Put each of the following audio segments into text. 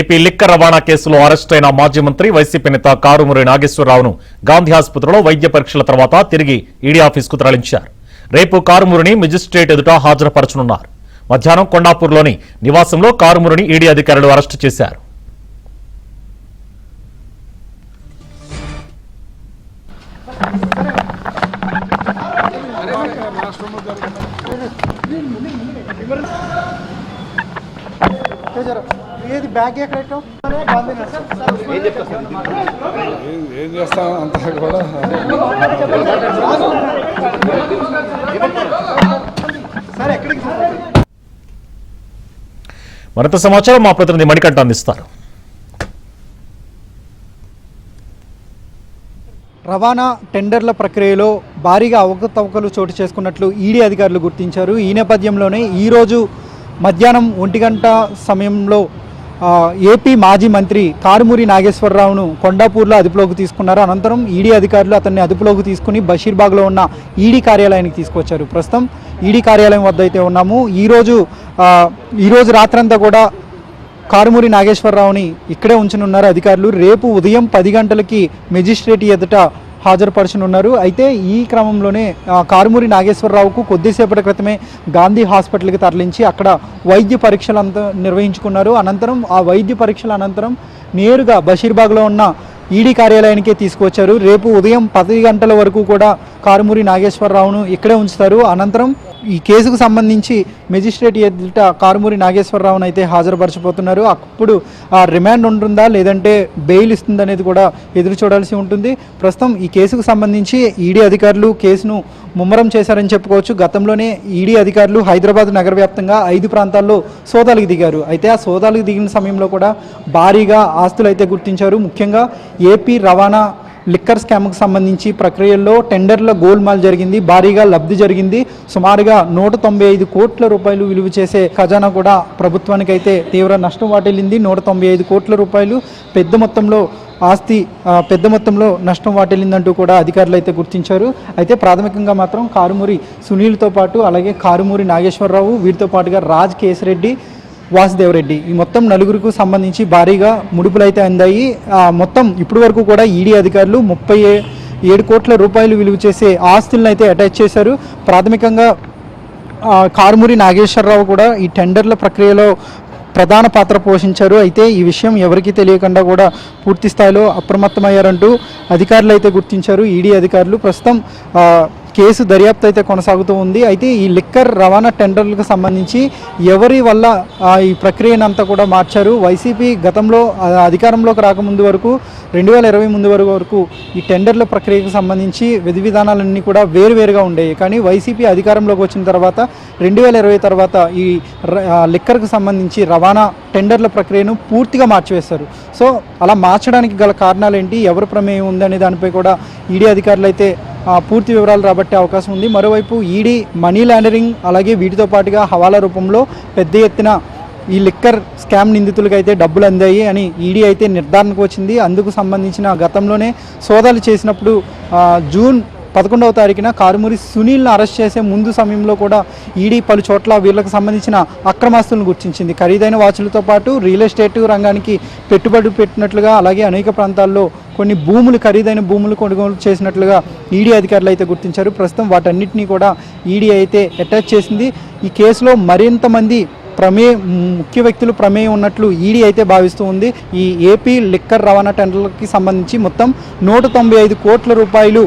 AP liquor రవాణా కేసులో arrest అయిన మాజీ మంత్రి వైసీపీ నేత కారుమూరి నాగేశ్వరరావును గాంధీ ఆసుపత్రిలో వైద్య పరీక్షల తర్వాత తిరిగి ఈడీ ఆఫీసుకు తరలించారు. రేపు కారుమూరిని మెజిస్ట్రేట్ ఎదుట హాజరుపరచనున్నారు. మధ్యాహ్నం కొండాపూర్లోని నివాసంలో కారుమూరిని ఈడీ అధికారులు అరెస్టు చేశారు. ఏం చేస్తాం అంతా కూడా మరింత సమాచారం మా ప్రతినిధి మణికంఠ అందిస్తారు. రవాణా టెండర్ల ప్రక్రియలో భారీగా అవకతవకలు చోటు చేసుకున్నట్లు ఈడీ అధికారులు గుర్తించారు. ఈ నేపథ్యంలోనే ఈరోజు మధ్యాహ్నం 1 గంట సమయంలో ఏపీ మాజీ మంత్రి కారుమూరి నాగేశ్వరరావును కొండాపూర్లో అదుపులోకి తీసుకున్నారు. అనంతరం ఈడీ అధికారులు అతన్ని అదుపులోకి తీసుకుని బషీర్బాగ్లో ఉన్న ఈడీ కార్యాలయానికి తీసుకొచ్చారు. ప్రస్తుతం ఈడీ కార్యాలయం వద్ద అయితే ఉన్నాము. ఈరోజు రాత్రంతా కూడా కారుమూరి నాగేశ్వరరావుని ఇక్కడే ఉంచనున్నారు అధికారులు. రేపు ఉదయం 10 గంటలకి మెజిస్ట్రేట్ ఎదుట హాజరుపరచనున్నారు. అయితే ఈ క్రమంలోనే కారుమూరి నాగేశ్వరరావుకు కొద్దిసేపటి క్రితమే గాంధీ హాస్పిటల్కి తరలించి అక్కడ వైద్య పరీక్షలు నిర్వహించుకున్నారు. అనంతరం ఆ వైద్య పరీక్షల అనంతరం నేరుగా బషీర్బాగ్లో ఉన్న ఈడీ కార్యాలయానికే తీసుకువచ్చారు. రేపు ఉదయం 10 గంటల వరకు కూడా కారుమూరి నాగేశ్వరరావును ఇక్కడే ఉంచుతారు. అనంతరం ఈ కేసుకు సంబంధించి మెజిస్ట్రేట్ ఎదుట కారుమూరి నాగేశ్వరరావును అయితే హాజరుపరచబోతున్నారు. అప్పుడు రిమాండ్ ఉంటుందా లేదంటే బెయిల్ ఇస్తుందనేది కూడా ఎదురు చూడాల్సి ఉంటుంది. ప్రస్తుతం ఈ కేసుకు సంబంధించి ఈడీ అధికారులు కేసును ముమ్మరం చేశారని చెప్పుకోవచ్చు. గతంలోనే ఈడీ అధికారులు హైదరాబాద్ నగర వ్యాప్తంగా 5 ప్రాంతాల్లో సోదాలకు దిగారు. అయితే ఆ సోదాలకు దిగిన సమయంలో కూడా భారీగా ఆస్తులు అయితే గుర్తించారు. ముఖ్యంగా ఏపీ రవాణా లిక్కర్ స్కామ్కు సంబంధించి ప్రక్రియల్లో టెండర్ల గోల్మాల్ జరిగింది. భారీగా లబ్ధి జరిగింది. సుమారుగా 195 కోట్ల రూపాయలు విలువ చేసే ఖజానా కూడా ప్రభుత్వానికైతే తీవ్ర నష్టం వాటిల్లింది. 195 కోట్ల రూపాయలు పెద్ద మొత్తంలో ఆస్తి, పెద్ద మొత్తంలో నష్టం వాటిల్లిందంటూ కూడా అధికారులు అయితే గుర్తించారు. అయితే ప్రాథమికంగా మాత్రం కారుమూరి సునీల్తో పాటు అలాగే కారుమూరి నాగేశ్వరరావు, వీరితో పాటుగా రాజ్ కేశరెడ్డి, వాసుదేవరెడ్డి, ఈ మొత్తం 4గురికి సంబంధించి భారీగా ముడుపులు అయితే అందాయి. మొత్తం ఇప్పటి వరకు కూడా ఈడీ అధికారులు 37 కోట్ల రూపాయలు విలువ చేసే ఆస్తులను అయితే అటాచ్ చేశారు. ప్రాథమికంగా కారుమూరి నాగేశ్వరరావు కూడా ఈ టెండర్ల ప్రక్రియలో ప్రధాన పాత్ర పోషించారు. అయితే ఈ విషయం ఎవరికీ తెలియకుండా కూడా పూర్తి స్థాయిలో అప్రమత్తమయ్యారంటూ అధికారులు అయితే గుర్తించారు ఈడీ అధికారులు. ప్రస్తుతం కేసు దర్యాప్తు అయితే కొనసాగుతూ ఉంది. అయితే ఈ లిక్కర్ రవాణా టెండర్లకు సంబంధించి ఎవరి వల్ల ఈ ప్రక్రియనంతా కూడా మార్చారు. వైసీపీ గతంలో అధికారంలోకి రాకముందు వరకు 2020 ముందు వరకు ఈ టెండర్ల ప్రక్రియకు సంబంధించి విధి విధానాలన్నీ కూడా వేరువేరుగా ఉండేవి. కానీ వైసీపీ అధికారంలోకి వచ్చిన తర్వాత 2020 తర్వాత ఈ లిక్కర్కు సంబంధించి రవాణా టెండర్ల ప్రక్రియను పూర్తిగా మార్చివేశారు. సో అలా మార్చడానికి గల కారణాలు ఏంటి, ఎవరి ప్రమేయం ఉందనే దానిపై కూడా ఈడీ అధికారులు అయితే పూర్తి వివరాలు రాబట్టే అవకాశం ఉంది. మరోవైపు ఈడీ మనీ లాండరింగ్ అలాగే వీటితో పాటుగా హవాలా రూపంలో పెద్ద ఎత్తున ఈ లిక్కర్ స్కామ్ నిందితులకు అయితే డబ్బులు అందాయి అని ఈడీ అయితే నిర్ధారణకు వచ్చింది. అందుకు సంబంధించిన గతంలోనే సోదాలు చేసినప్పుడు జూన్ 11వ తారీఖున కారుమూరి సునీల్ను అరెస్ట్ చేసే ముందు సమయంలో కూడా ఈడీ పలు చోట్ల వీళ్ళకు సంబంధించిన అక్రమాస్తులను గుర్తించింది. ఖరీదైన వాచులతో పాటు రియల్ ఎస్టేట్ రంగానికి పెట్టుబడి పెట్టినట్లుగా అలాగే అనేక ప్రాంతాల్లో కొన్ని ఖరీదైన భూములు కొనుగోలు చేసినట్లుగా ఈడీ అధికారులు అయితే గుర్తించారు. ప్రస్తుతం వాటన్నిటినీ కూడా ఈడీ అయితే అటాచ్ చేసింది. ఈ కేసులో మరింతమంది ముఖ్య వ్యక్తులు ప్రమేయం ఉన్నట్లు ఈడీ అయితే భావిస్తూ ఉంది. ఈ ఏపీ లిక్కర్ రవాణా టెండర్లకి సంబంధించి మొత్తం 195 కోట్ల రూపాయలు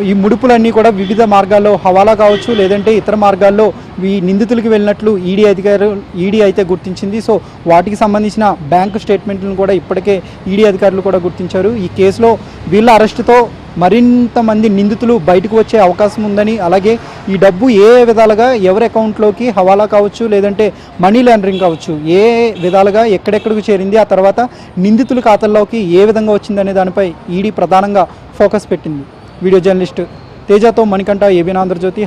ఈ ముడుపులన్నీ కూడా వివిధ మార్గాల్లో హవాలా కావచ్చు లేదంటే ఇతర మార్గాల్లో ఈ నిందితులకి వెళ్ళినట్లు ఈడీ అయితే గుర్తించింది. సో వాటికి సంబంధించిన బ్యాంకు స్టేట్మెంట్లను కూడా ఇప్పటికే ఈడీ అధికారులు కూడా గుర్తించారు. ఈ కేసులో వీళ్ళ అరెస్టుతో మరింత మంది నిందితులు బయటకు వచ్చే అవకాశం ఉందని, అలాగే ఈ డబ్బు ఏ విధాలుగా ఎవరి అకౌంట్లోకి హవాలా కావచ్చు లేదంటే మనీ లాండరింగ్ కావచ్చు ఏ విధాలుగా ఎక్కడెక్కడికి చేరింది, ఆ తర్వాత నిందితుల ఖాతాల్లోకి ఏ విధంగా వచ్చిందనే దానిపై ఈడీ ప్రధానంగా ఫోకస్ పెట్టింది. వీడియో జర్నలిస్ట్ తేజతో మణికంఠ, ఏబీఎన్ ఆంధ్రజ్యోతి.